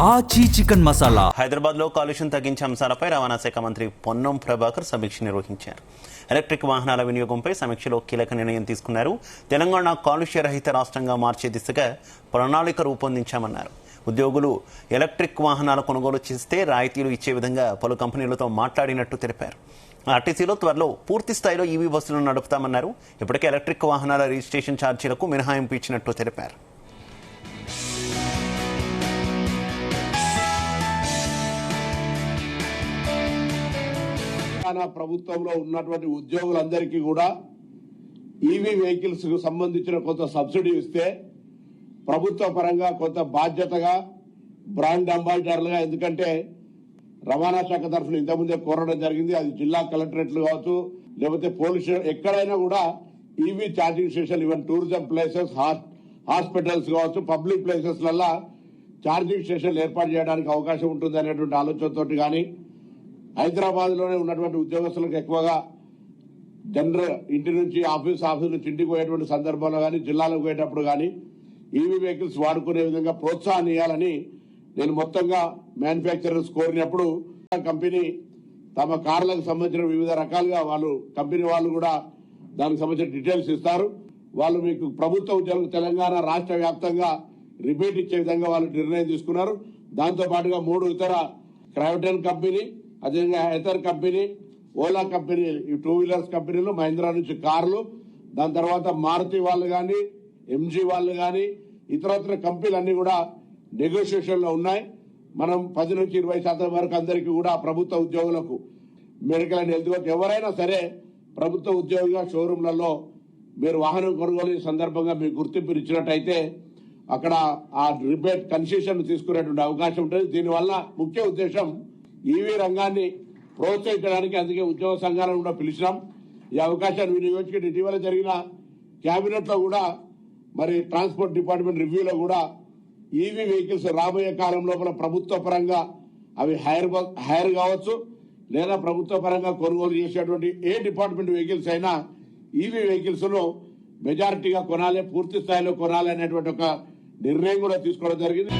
ఆచి చికెన్ మసాలా. హైదరాబాద్ లో కాలుష్యం తగ్గించే అంశాలపై రవాణా శాఖ మంత్రి పొన్నం ప్రభాకర్ సమీక్ష నిర్వహించారు. ఎలక్ట్రిక్ వాహనాల వినియోగంపై సమీక్షలో కీలక నిర్ణయం తీసుకున్నారు. తెలంగాణ కాలుష్య రహిత రాష్ట్రంగా మార్చే దిశగా ప్రణాళిక రూపొందించామన్నారు. ఉద్యోగులు ఎలక్ట్రిక్ వాహనాల కొనుగోలు చేస్తే రాయితీలు ఇచ్చే విధంగా పలు కంపెనీలతో మాట్లాడినట్టు తెలిపారు. ఆర్టీసీలో త్వరలో పూర్తి స్థాయిలో ఈవీ బస్సులను నడుపుతామన్నారు. ఇప్పటికే ఎలక్ట్రిక్ వాహనాల రిజిస్ట్రేషన్ ఛార్జీలకు మినహాయింపు ఇచ్చినట్టు తెలిపారు. ప్రభుత్వంలో ఉన్నటువంటి ఉద్యోగులందరికీ కూడా ఈవీ వెహికల్స్ కు సంబంధించిన కొంత సబ్సిడీ ఇస్తే ప్రభుత్వ పరంగా కొంత బాధ్యతగా బ్రాండ్ అంబాసిడర్లుగా, ఎందుకంటే రవాణా శాఖ తరఫున ఇంతకుముందే కోరడం జరిగింది. అది జిల్లా కలెక్టరేట్లు కావచ్చు, లేకపోతే పోలీసు ఎక్కడైనా కూడా EV charging station, even tourism places, hospitals కావచ్చు, పబ్లిక్ ప్లేసెస్ లలో ఛార్జింగ్ స్టేషన్లు ఏర్పాటు చేయడానికి అవకాశం ఉంటుంది అనేటువంటి ఆలోచనతో కానీ, హైదరాబాద్ లోనే ఉన్నటువంటి ఉద్యోగస్తులకు ఎక్కువగా జనరల్ ఇంటి నుంచి ఆఫీస్ నుంచి ఇంటికి పోయేటువంటి సందర్భంలో కానీ, జిల్లాలకు పోయేటప్పుడు కానీ ఈవీ వెహికల్స్ వాడుకునే విధంగా ప్రోత్సాహం ఇవ్వాలని నేను మొత్తంగా మ్యానుఫ్యాక్చరర్స్ కోరినప్పుడు కంపెనీ తమ కార్లకు సంబంధించిన వివిధ రకాలుగా వాళ్ళు కంపెనీ వాళ్ళు కూడా దానికి సంబంధించిన డీటెయిల్స్ ఇస్తారు. వాళ్ళు మీకు ప్రభుత్వ ఉద్యోగులు తెలంగాణ రాష్ట్ర వ్యాప్తంగా రిబేట్ ఇచ్చే విధంగా వాళ్ళు నిర్ణయం తీసుకున్నారు. దాంతో పాటుగా 3 ఇతర క్రైవటన్ కంపెనీ, అదేవిధంగా ఎథర్ కంపెనీ, ఓలా కంపెనీ, ఈ 2 వీలర్స్ కంపెనీలు, మహీంద్రా నుంచి కార్లు, దాని తర్వాత మారుతి వాళ్ళు కానీ, ఎంజీ వాళ్ళు కానీ, ఇతరత్ర కంపెనీలన్నీ కూడా నెగోషియేషన్ లో ఉన్నాయి. మనం 10 నుంచి 20% వరకు అందరికీ కూడా ప్రభుత్వ ఉద్యోగులకు మెడికల్ అండ్ హెల్త్ ఎవరైనా సరే ప్రభుత్వ ఉద్యోగిగా షోరూంలలో మీరు వాహనం కొనుగోలు సందర్భంగా మీకు గుర్తింపు ఇచ్చినట్టయితే అక్కడ ఆ రిబేట్ కన్సెషన్ తీసుకునేటువంటి అవకాశం ఉంటుంది. దీనివల్ల ముఖ్య ఉద్దేశం ఈవీ రంగాన్ని ప్రోత్సహించడానికి, అందుకే ఉద్యోగ సంఘాలను కూడా పిలిచినాం. ఈ అవకాశాన్ని వినియోగించుకుని ఇటీవల జరిగిన కేబినెట్ లో కూడా మరి ట్రాన్స్పోర్ట్ డిపార్ట్మెంట్ రివ్యూలో కూడా ఈవీ వెహికల్స్ రాబోయే కాలం లోపల ప్రభుత్వ పరంగా అవి హైర్ కావచ్చు, లేదా ప్రభుత్వ పరంగా కొనుగోలు చేసేటువంటి ఏ డిపార్ట్మెంట్ వెహికల్స్ అయినా ఈవీ వెహికల్స్ ను మెజారిటీగా కొనాలి, పూర్తి స్థాయిలో కొనాలి అనేటువంటి ఒక నిర్ణయం కూడా తీసుకోవడం జరిగింది.